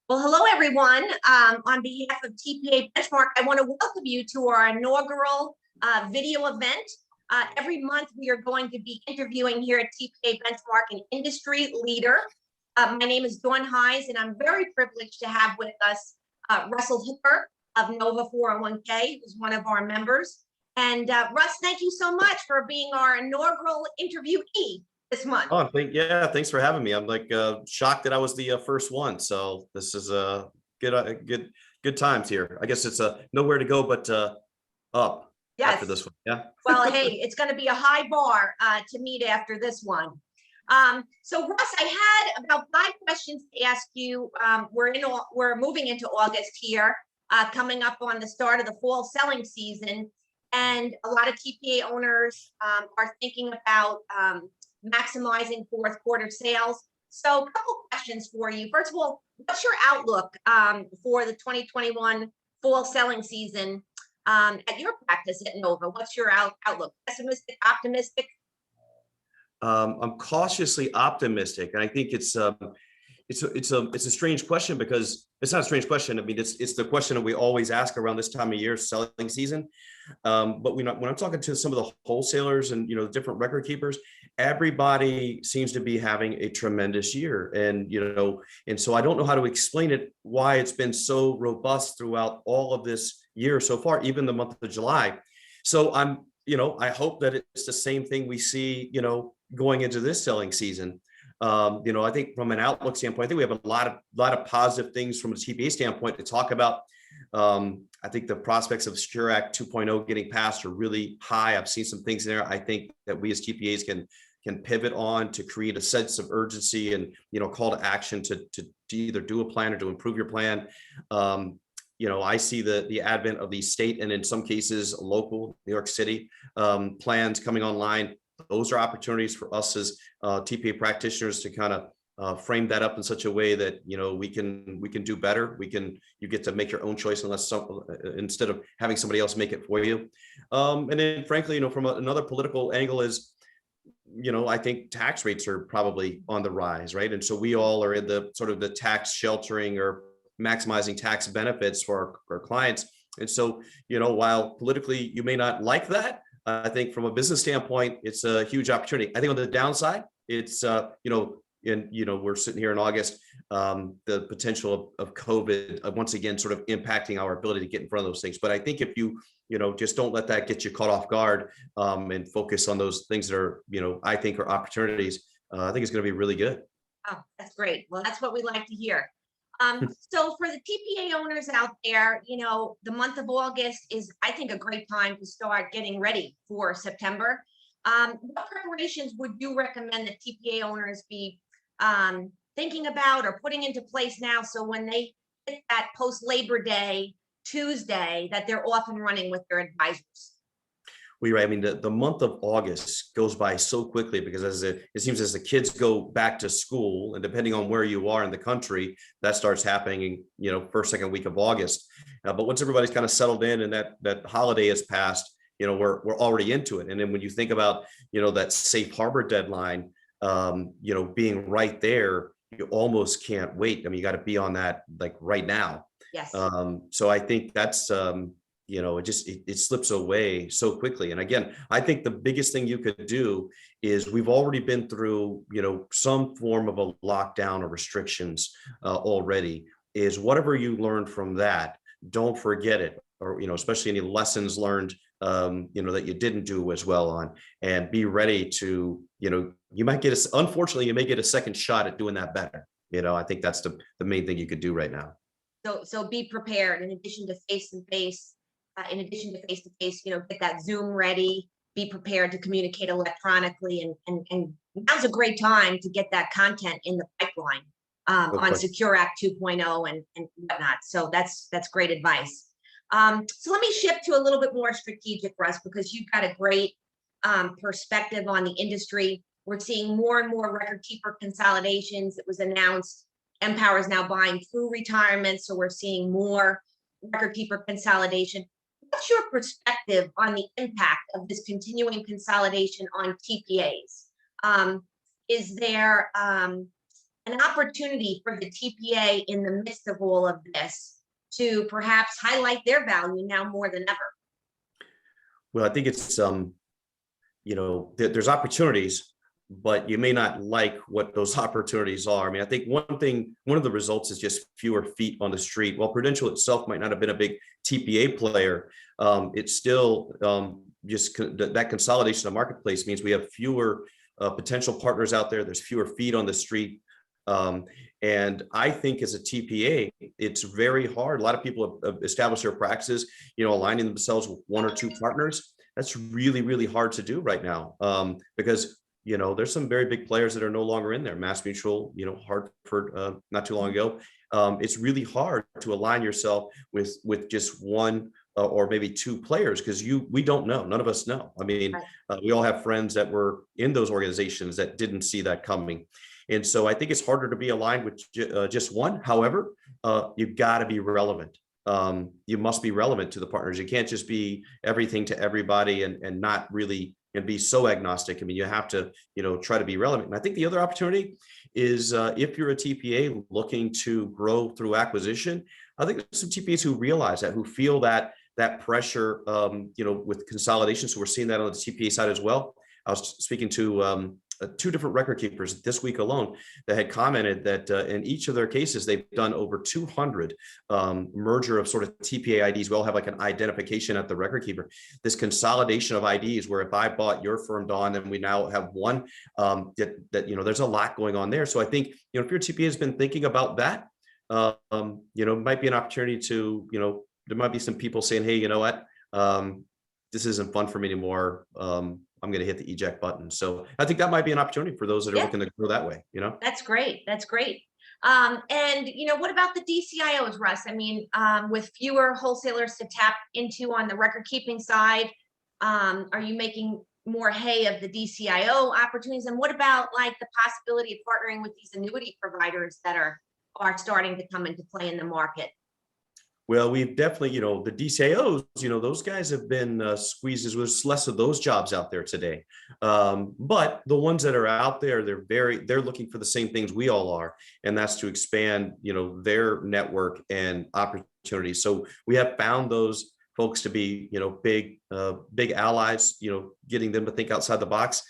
Well, hello, everyone. On behalf of TPA Benchmark, I want to welcome you to our inaugural video event. Every month, we are going to be interviewing here at TPA Benchmark an industry leader. My name is Dawn Hayes, and I'm very privileged to have with us Russell Hooker of Nova 401k, who's one of our members. And Russ, thank you so much for being our inaugural interviewee this month. Oh, thanks for having me. I'm shocked that I was the first one. So this is a good times here. I guess it's nowhere to go but up. Yes. After this one. Yeah. Well, hey, it's going to be a high bar to meet after this one. So Russ, I had about 5 questions to ask you. We're moving into August here, coming up on the start of the fall selling season, and a lot of TPA owners are thinking about maximizing fourth quarter sales. So a couple questions for you. First of all, what's your outlook for the 2021 fall selling season at your practice at Nova? What's your outlook? Pessimistic, optimistic? I'm cautiously optimistic, and I think it's a strange question because it's not a strange question. I mean, it's the question that we always ask around this time of year, selling season. But when I'm talking to some of the wholesalers and different record keepers, everybody seems to be having a tremendous year, and so I don't know how to explain it, why it's been so robust throughout all of this year so far, even the month of July. So I hope that it's the same thing we see, going into this selling season. I think from an outlook standpoint, I think we have a lot of positive things from a TPA standpoint to talk about. I think the prospects of Secure Act 2.0 getting passed are really high. I've seen some things there. I think that we as TPAs can pivot on to create a sense of urgency and call to action to either do a plan or to improve your plan. I see the advent of the state and in some cases local New York City plans coming online. Those are opportunities for us as TPA practitioners to kind of frame that up in such a way that we can do better. You get to make your own choice instead of having somebody else make it for you. And then frankly, from another political angle is, I think tax rates are probably on the rise, right? And so we all are in the sort of the tax sheltering or maximizing tax benefits for our clients. And so, while politically you may not like that, I think from a business standpoint, it's a huge opportunity. I think on the downside, it's, we're sitting here in August, the potential of COVID once again sort of impacting our ability to get in front of those things. But I think if you, just don't let that get you caught off guard and focus on those things that are, I think are opportunities, I think it's going to be really good. Oh, that's great. Well, that's what we like to hear. So for the TPA owners out there, the month of August is, I think, a great time to start getting ready for September. What preparations would you recommend that TPA owners be thinking about or putting into place now, so when they hit that post-Labor Day Tuesday, that they're off and running with their advisors? I mean, the month of August goes by so quickly because it seems as the kids go back to school, and depending on where you are in the country, that starts happening, first, second week of August. But once everybody's kind of settled in and that holiday has passed, we're already into it. And then when you think about, that safe harbor deadline, being right there, you almost can't wait. I mean, you got to be on that like right now. Yes. So I think that's, it slips away so quickly. And again, I think the biggest thing you could do is we've already been through, some form of a lockdown or restrictions already, is whatever you learned from that, don't forget it, or, especially any lessons learned, that you didn't do as well on, and be ready to, you might get unfortunately, you may get a second shot at doing that better. I think that's the main thing you could do right now. So be prepared in addition to face-to-face. Get that Zoom ready, be prepared to communicate electronically, and now's a great time to get that content in the pipeline on Secure Act 2.0 and whatnot. So that's great advice. So let me shift to a little bit more strategic, Russ, because you've got a great perspective on the industry. We're seeing more and more record keeper consolidations. It was announced Empower is now buying through retirement, so we're seeing more record keeper consolidation. What's your perspective on the impact of this continuing consolidation on TPAs? Is there an opportunity for the TPA in the midst of all of this to perhaps highlight their value now more than ever? Well, I think it's there's opportunities, but you may not like what those opportunities are. I mean, I think one of the results is just fewer feet on the street. While Prudential itself might not have been a big TPA player, it's still that consolidation of the marketplace means we have fewer potential partners out there. There's fewer feet on the street. And I think as a TPA, it's very hard. A lot of people have established their practices, aligning themselves with one or two partners. That's really, really hard to do right now, because there's some very big players that are no longer in there. Mass Mutual, Hartford, not too long ago. It's really hard to align yourself with just one or maybe two players, because we don't know. None of us know. I mean, we all have friends that were in those organizations that didn't see that coming. And so I think it's harder to be aligned with just one. However, you've got to be relevant. You must be relevant to the partners. You can't just be everything to everybody and not really and be so agnostic. I mean, you have to, try to be relevant. And I think the other opportunity is if you're a TPA looking to grow through acquisition, I think there's some TPAs who realize that, who feel that pressure, with consolidation. So we're seeing that on the TPA side as well. I was speaking to two different record keepers this week alone that had commented that in each of their cases, they've done over 200 merger of sort of TPA IDs. We all have like an identification at the record keeper. This consolidation of IDs, where if I bought your firm, Dawn, and we now have one, there's a lot going on there. So I think, if your TPA has been thinking about that, it might be an opportunity to, there might be some people saying, hey, you know what, this isn't fun for me anymore. I'm going to hit the eject button. So I think that might be an opportunity for those that are looking to go that way. That's great. That's great. And what about the DCIOs, Russ? I mean, with fewer wholesalers to tap into on the record keeping side, are you making more hay of the DCIO opportunities? And what about like the possibility of partnering with these annuity providers that are starting to come into play in the market? Well, we've definitely, the DCIOs, those guys have been squeezed. There's less of those jobs out there today. But the ones that are out there, they're looking for the same things we all are. And that's to expand, their network and opportunities. So we have found those folks to be, big allies, getting them to think outside the box.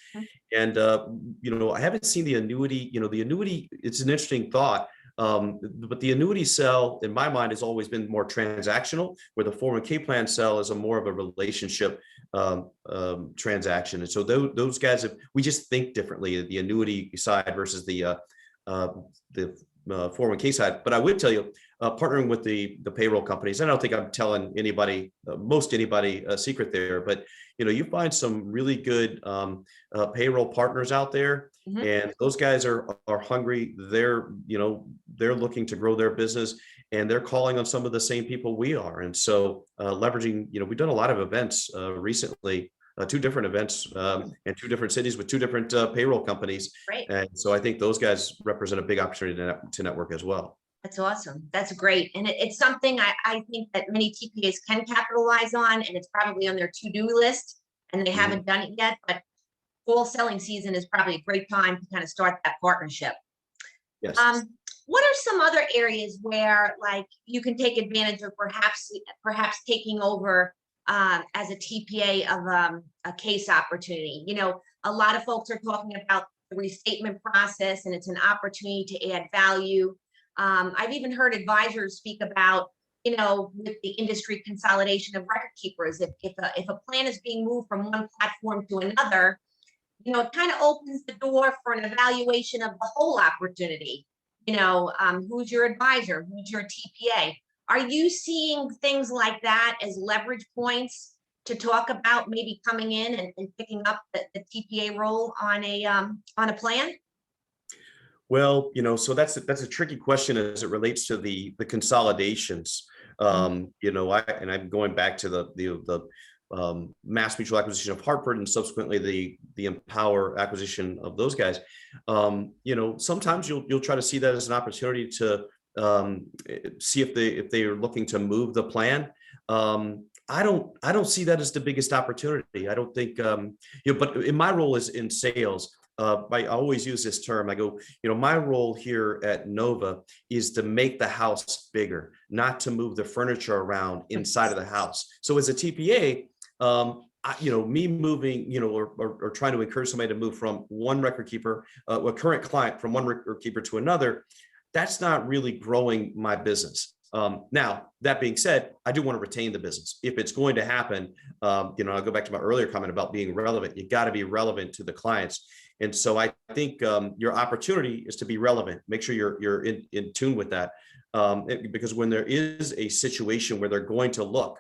And, I haven't seen the annuity, the annuity, it's an interesting thought. But the annuity sell, in my mind, has always been more transactional, where the 401k plan sell is more of a relationship transaction. And so those guys we just think differently, the annuity side versus the 401k side. But I would tell you, partnering with the payroll companies, I don't think I'm telling anybody, most anybody, a secret there, but you find some really good payroll partners out there. Mm-hmm. And those guys are hungry. They're looking to grow their business, and they're calling on some of the same people we are. And so leveraging, we've done a lot of events recently, 2 different events in 2 different cities with 2 different payroll companies. Right. And so I think those guys represent a big opportunity to network as well. That's awesome. That's great. And it's something I think that many TPAs can capitalize on, and it's probably on their to-do list, and they haven't done it yet, but fall selling season is probably a great time to kind of start that partnership. Yes. What are some other areas where like you can take advantage of perhaps taking over as a TPA of a case opportunity? A lot of folks are talking about the restatement process, and it's an opportunity to add value. I've even heard advisors speak about, with the industry consolidation of record keepers, if a plan is being moved from one platform to another, it kind of opens the door for an evaluation of the whole opportunity. Who's your advisor? Who's your TPA? Are you seeing things like that as leverage points to talk about maybe coming in and picking up the TPA role on a plan? Well, so that's a tricky question as it relates to the consolidations. I'm going back to the Mass Mutual acquisition of Hartford, and subsequently the Empower acquisition of those guys. Sometimes you'll try to see that as an opportunity to see if they are looking to move the plan. I don't see that as the biggest opportunity. I don't think, but in my role is in sales. I always use this term. I go, my role here at Nova is to make the house bigger, not to move the furniture around inside of the house. So as a TPA, me moving, or trying to encourage somebody to move from one record keeper, a current client from one record keeper to another, that's not really growing my business. Now, that being said, I do want to retain the business. If it's going to happen, I'll go back to my earlier comment about being relevant. You got to be relevant to the clients. And so I think your opportunity is to be relevant. Make sure you're in tune with that. Because when there is a situation where they're going to look,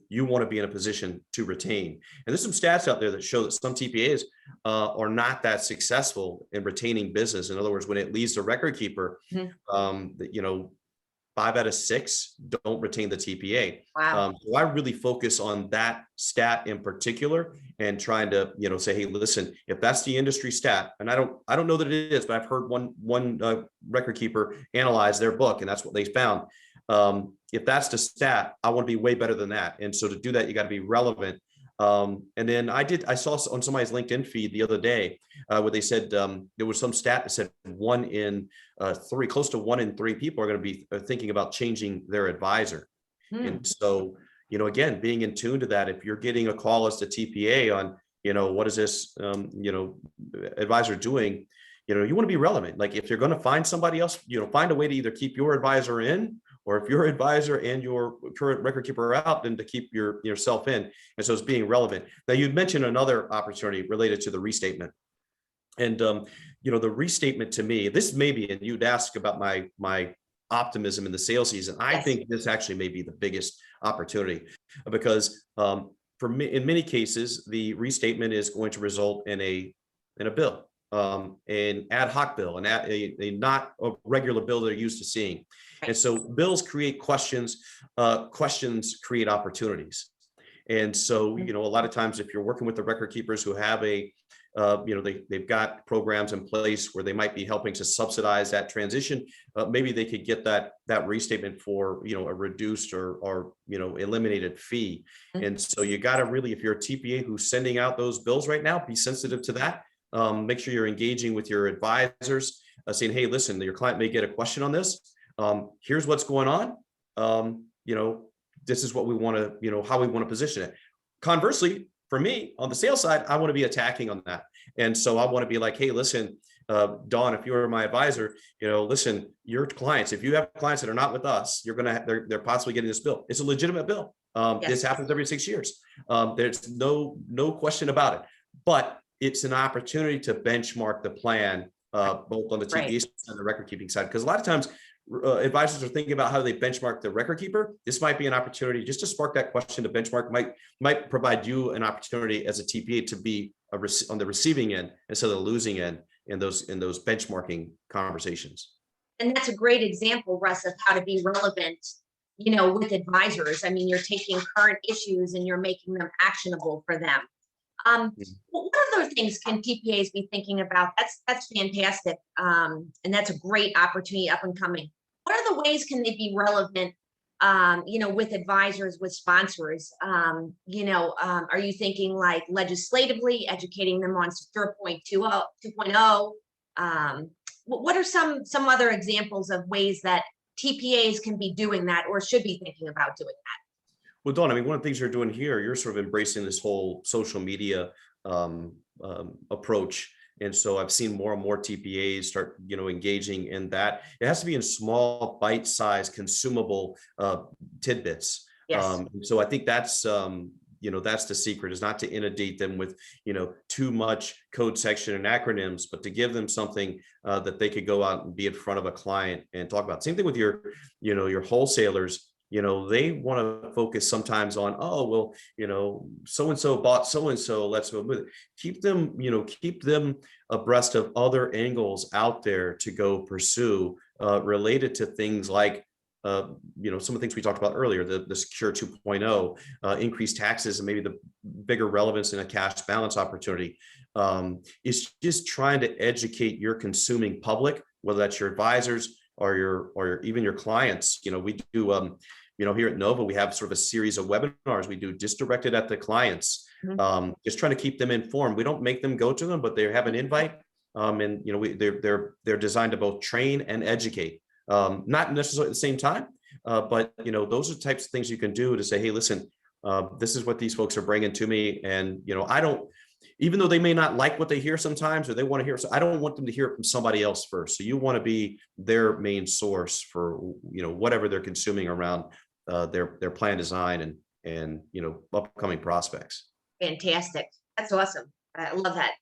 you want to be in a position to retain. And there's some stats out there that show that some TPAs are not that successful in retaining business. In other words, when it leaves the record keeper, 5 out of 6 don't retain the TPA. Wow. So I really focus on that stat in particular and trying to, say, hey, listen, if that's the industry stat, and I don't know that it is, but I've heard one record keeper analyze their book, and that's what they found. If that's the stat, I want to be way better than that. And so to do that, you got to be relevant. And then I saw on somebody's LinkedIn feed the other day where they said there was some stat that said 1 in 3, close to 1 in 3 people are going to be thinking about changing their advisor. And so, again, being in tune to that, if you're getting a call as the TPA on, what is this, advisor doing, you want to be relevant. Like if you're going to find somebody else, find a way to either keep your advisor in, or if your advisor and your current record keeper are out, then to keep yourself in. And so it's being relevant. Now you mentioned another opportunity related to the restatement. And, the restatement to me, this may be, and you'd ask about my optimism in the sales season. I think this actually may be the biggest opportunity because for me, in many cases, the restatement is going to result in a bill, an ad hoc bill, a not a regular bill they're used to seeing. And so bills create questions, questions create opportunities. And so, a lot of times if you're working with the record keepers who have they've got programs in place where they might be helping to subsidize that transition, maybe they could get that restatement for, a reduced or eliminated fee. And so you got to really, if you're a TPA who's sending out those bills right now, be sensitive to that. Make sure you're engaging with your advisors, saying, hey, listen, your client may get a question on this. Here's what's going on. This is what we want to, how we want to position it. Conversely, for me on the sales side, I want to be attacking on that. And so I want to be like, hey, listen, Dawn, if you were my advisor, listen, your clients, if you have clients that are not with us, they're possibly getting this bill. It's a legitimate bill. This happens every 6 years. There's no question about it, but it's an opportunity to benchmark the plan, both on the TPA and the record keeping side. Because a lot of times advisors are thinking about how they benchmark the record keeper. This might be an opportunity just to spark that question to benchmark, might provide you an opportunity as a TPA to be on the receiving end instead of the losing end in those benchmarking conversations. And that's a great example, Russ, of how to be relevant, with advisors. I mean, you're taking current issues and you're making them actionable for them. What other things can TPAs be thinking about? That's fantastic. And that's a great opportunity up and coming. What are the ways can they be relevant, with advisors, with sponsors? Are you thinking like legislatively educating them on Secure 2.0? What are some other examples of ways that TPAs can be doing that or should be thinking about doing that? Well, Dawn, I mean, one of the things you're doing here, you're sort of embracing this whole social media approach. And so I've seen more and more TPAs start, engaging in that. It has to be in small, bite-sized, consumable tidbits. Yes. So I think that's, that's the secret, is not to inundate them with, too much code section and acronyms, but to give them something that they could go out and be in front of a client and talk about. Same thing with your wholesalers. They want to focus sometimes on, so-and-so bought so-and-so, let's move with it. Keep them abreast of other angles out there to go pursue related to things like, some of the things we talked about earlier, the Secure 2.0, increased taxes, and maybe the bigger relevance in a cash balance opportunity. It's just trying to educate your consuming public, whether that's your advisors or even your clients. We do, here at Nova, we have sort of a series of webinars we do just directed at the clients Mhm. Just trying to keep them informed. We don't make them go to them, but they have an invite. And they're designed to both train and educate. Not necessarily at the same time, but those are the types of things you can do to say, hey, listen, this is what these folks are bringing to me. And I don't, even though they may not like what they hear sometimes, or they want to hear, so I don't want them to hear it from somebody else first. So you want to be their main source for whatever they're consuming around their plan design and upcoming prospects. Fantastic. That's awesome. I love that.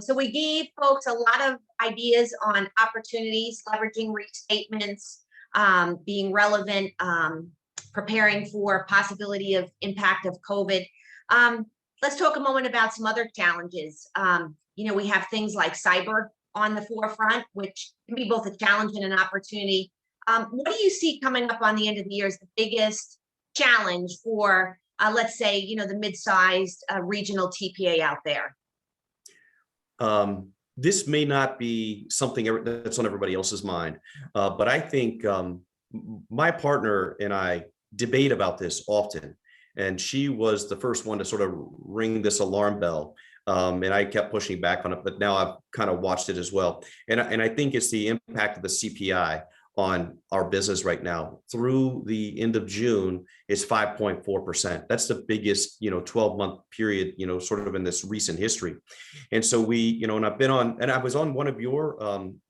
So we gave folks a lot of ideas on opportunities, leveraging restatements, being relevant, preparing for possibility of impact of COVID. Let's talk a moment about some other challenges. We have things like cyber on the forefront, which can be both a challenge and an opportunity. What do you see coming up on the end of the year as the biggest challenge for, let's say, the mid-sized regional TPA out there? This may not be something that's on everybody else's mind, but I think my partner and I debate about this often, and she was the first one to sort of ring this alarm bell, and I kept pushing back on it, but now I've kind of watched it as well, and I think it's the impact of the CPI on our business right now. Through the end of June, it's 5.4%. That's the biggest 12-month period sort of in this recent history. And so we and I've been on, and I was on one of your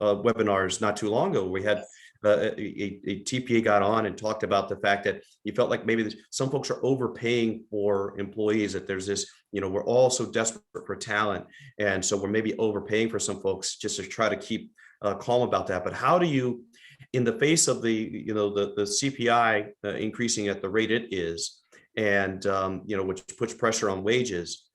webinars not too long ago. We had a TPA got on and talked about the fact that you felt like maybe some folks are overpaying for employees, that there's this we're all so desperate for talent, and so we're maybe overpaying for some folks, just to try to keep calm about that. But how do you, in the face of the the CPI increasing at the rate it is, and which puts pressure on wages,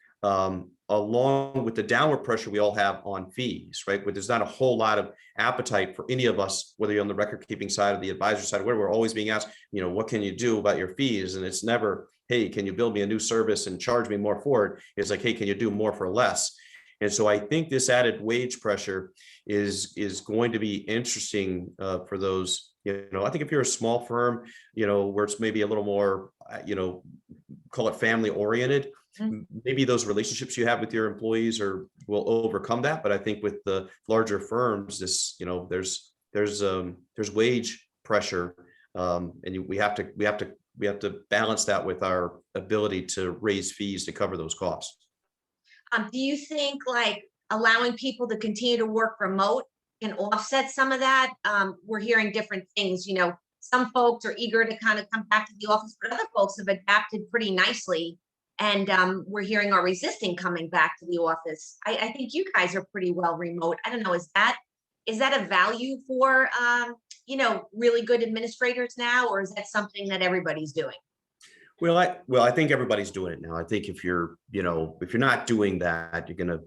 along with the downward pressure we all have on fees, right? Where there's not a whole lot of appetite for any of us, whether you're on the record keeping side or the advisor side, where we're always being asked, what can you do about your fees? And it's never, hey, can you build me a new service and charge me more for it? It's like, hey, can you do more for less? And so I think this added wage pressure is going to be interesting for those. I think if you're a small firm, where it's maybe a little more, call it family oriented, maybe those relationships you have with your employees will overcome that. But I think with the larger firms, there's wage pressure, and we have to balance that with our ability to raise fees to cover those costs. Do you think like allowing people to continue to work remote can offset some of that? We're hearing different things. Some folks are eager to kind of come back to the office, but other folks have adapted pretty nicely. And we're hearing are resisting coming back to the office. I think you guys are pretty well remote. I don't know, is that a value for really good administrators now, or is that something that everybody's doing? Well, I think everybody's doing it now. I think if you're not doing that, you're gonna,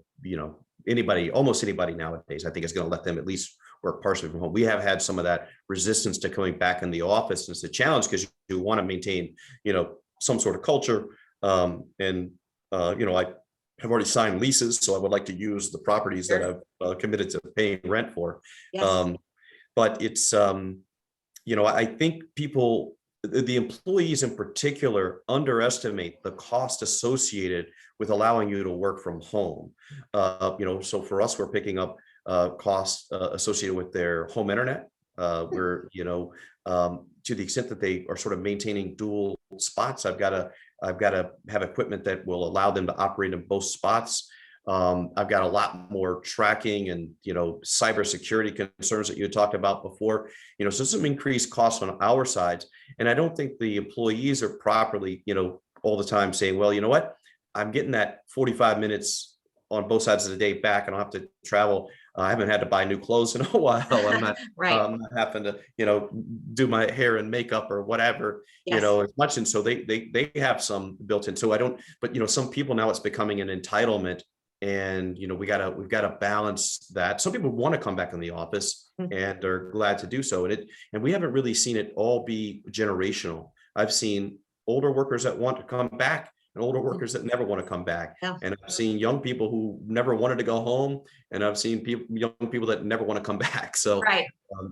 almost anybody nowadays, I think is going to let them at least work partially from home. We have had some of that resistance to coming back in the office, and it's a challenge because you want to maintain, some sort of culture. I have already signed leases, so I would like to use the properties that I've committed to paying rent for. Yes. But it's, I think the employees in particular underestimate the cost associated with allowing you to work from home. So for us, we're picking up costs associated with their home internet. Where to the extent that they are sort of maintaining dual spots, I've got to have equipment that will allow them to operate in both spots. I've got a lot more tracking and cybersecurity concerns that you had talked about before. So some increased costs on our sides, and I don't think the employees are properly all the time saying, well, you know what, I'm getting that 45 minutes on both sides of the day back. I don't have to travel. I haven't had to buy new clothes in a while. I'm not, Right. not having to do my hair and makeup or whatever Yes. as much. And so they have some built in. So I don't. But some people now, it's becoming an entitlement. And we've got to balance that. Some people want to come back in the office and are glad to do so, and we haven't really seen it all be generational. I've seen older workers that want to come back and older workers that never want to come back. Yeah. And I've seen young people who never wanted to go home, and I've seen young people that never want to come back. So Right.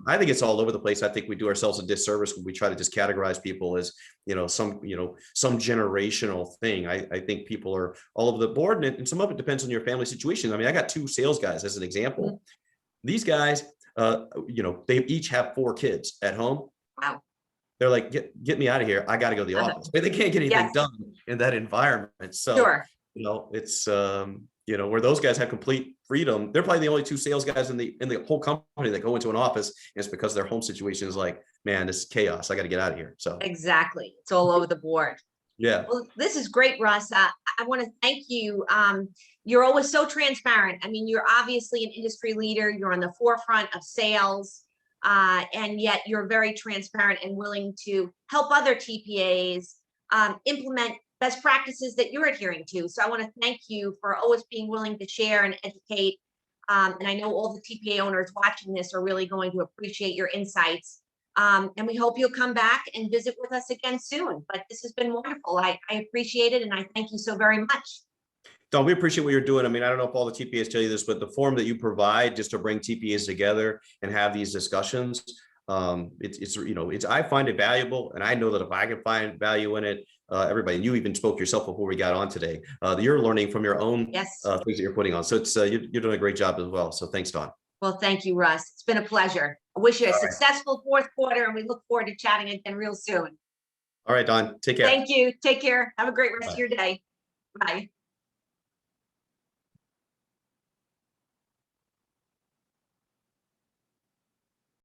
I think it's all over the place. I think we do ourselves a disservice when we try to just categorize people as, some generational thing. I think people are all over the board, and some of it depends on your family situation. I mean, I got 2 sales guys as an example. Mhm. These guys, they each have 4 kids at home. Wow. They're like, get me out of here. I got to go to the office. But they can't get anything Yes. done in that environment. So, Sure. it's, where those guys have complete freedom. They're probably the only 2 sales guys in the whole company that go into an office. And it's because their home situation is like, man, this is chaos. I got to get out of here. So, Exactly. It's all over the board. yeah. Well, this is great, Russ. I want to thank you. You're always so transparent. I mean, you're obviously an industry leader. You're on the forefront of sales, and yet you're very transparent and willing to help other TPAs implement best practices that you're adhering to. So I want to thank you for always being willing to share and educate. And I know all the TPA owners watching this are really going to appreciate your insights. And we hope you'll come back and visit with us again soon. But this has been wonderful. I appreciate it. And I thank you so very much. Don, we appreciate what you're doing. I mean, I don't know if all the TPAs tell you this, but the forum that you provide just to bring TPAs together and have these discussions, I find it valuable. And I know that if I can find value in it, everybody, and you even spoke yourself before we got on today, you're learning from your own Yes. things that you're putting on. So it's you're doing a great job as well. So thanks, Don. Well, thank you, Russ. It's been a pleasure. I wish you a All right. successful fourth quarter, and we look forward to chatting again real soon. All right, Don, take care. Thank you. Take care. Have a great rest Bye. of your day. Bye.